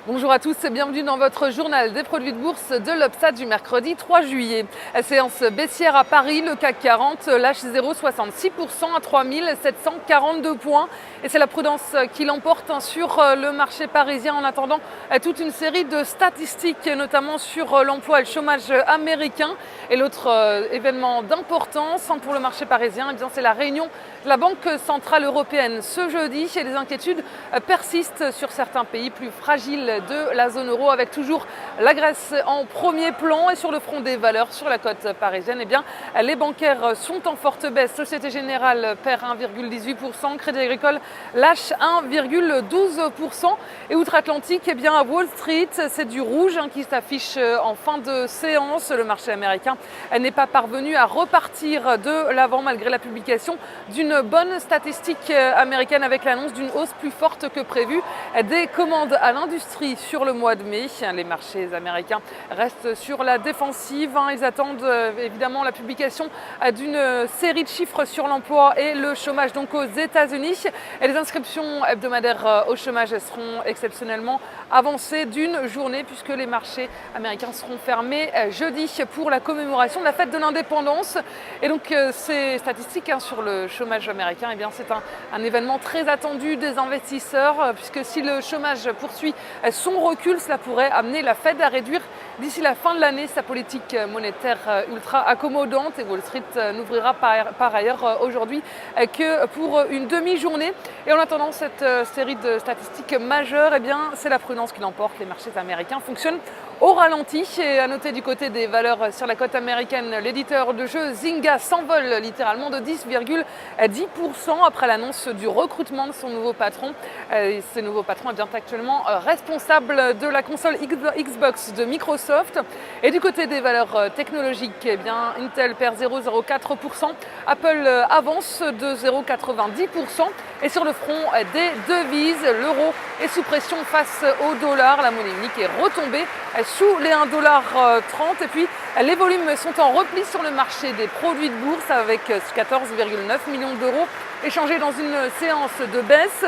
Bonjour à tous et bienvenue dans votre journal des produits de bourse de l'Obstat du mercredi 3 juillet. Séance baissière à Paris, le CAC 40 lâche 0,66% à 3742 points. Et c'est la prudence qui l'emporte sur le marché parisien en attendant toute une série de statistiques, notamment sur l'emploi et le chômage américain. Et l'autre événement d'importance pour le marché parisien, c'est la réunion de la Banque centrale européenne ce jeudi. Et les inquiétudes persistent sur certains pays plus fragiles de la zone euro, avec toujours la Grèce en premier plan. Et sur le front des valeurs, sur la côte parisienne, les bancaires sont en forte baisse. Société Générale perd 1,18%, Crédit Agricole lâche 1,12%. Et outre-Atlantique, à Wall Street, c'est du rouge qui s'affiche en fin de séance. Le marché américain n'est pas parvenu à repartir de l'avant malgré la publication d'une bonne statistique américaine avec l'annonce d'une hausse plus forte que prévue des commandes à l'industrie sur le mois de mai. Les marchés américains restent sur la défensive. Ils attendent évidemment la publication d'une série de chiffres sur l'emploi et le chômage donc aux États-Unis. Et les inscriptions hebdomadaires au chômage seront exceptionnellement avancées d'une journée puisque les marchés américains seront fermés jeudi pour la commémoration de la fête de l'indépendance. Et donc ces statistiques sur le chômage américain, c'est un événement très attendu des investisseurs puisque si le chômage poursuit son recul, cela pourrait amener la Fed à réduire d'ici la fin de l'année sa politique monétaire ultra accommodante. Et Wall Street n'ouvrira par ailleurs aujourd'hui que pour une demi-journée. Et en attendant cette série de statistiques majeures, c'est la prudence qui l'emporte. Les marchés américains fonctionnent au ralenti. Et à noter du côté des valeurs sur la côte américaine, l'éditeur de jeux Zynga s'envole littéralement de 10,10% après l'annonce du recrutement de son nouveau patron. Ce nouveau patron est actuellement responsable de la console Xbox de Microsoft. Et du côté des valeurs technologiques, Intel perd 0,04%, Apple avance de 0,90%. Et sur le front des devises, l'euro est sous pression face au dollar. La monnaie unique est retombée sous les 1,30 $. Et puis les volumes sont en repli sur le marché des produits de bourse avec 14,9 millions d'euros échangés dans une séance de baisse.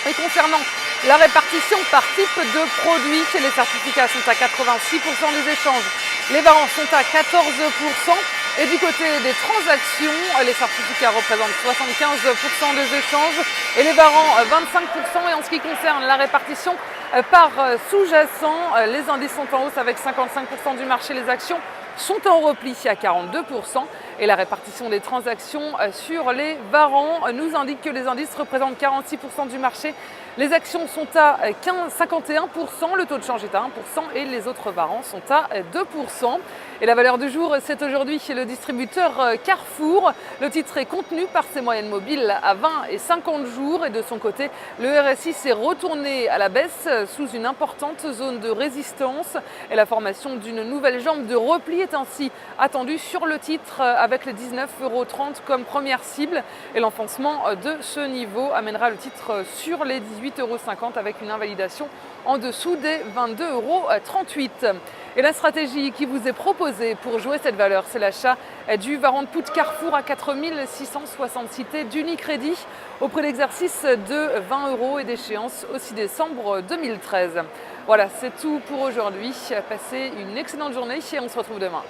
Et concernant la répartition par type de produit, les certificats sont à 86% des échanges, les warrants sont à 14%. Et du côté des transactions, les certificats représentent 75% des échanges et les warrants 25%. Et en ce qui concerne la répartition par sous-jacent, les indices sont en hausse avec 55% du marché, les actions sont en repli à 42%. Et la répartition des transactions sur les warrants nous indique que les indices représentent 46% du marché. Les actions sont à 51%, le taux de change est à 1% et les autres warrants sont à 2%. Et la valeur du jour, c'est aujourd'hui chez le distributeur Carrefour. Le titre est contenu par ses moyennes mobiles à 20 et 50 jours. Et de son côté, le RSI s'est retourné à la baisse sous une importante zone de résistance. Et la formation d'une nouvelle jambe de repli est ainsi attendue sur le titre avec les 19,30 € comme première cible. Et l'enfoncement de ce niveau amènera le titre sur les 18,50 € avec une invalidation en dessous des 22,38 €. Et la stratégie qui vous est proposée pour jouer cette valeur, c'est l'achat du warrant de put Carrefour à 4666 T d'Unicredit au prix d'exercice de 20 € et d'échéance au 6 décembre 2013. Voilà, c'est tout pour aujourd'hui. Passez une excellente journée et on se retrouve demain.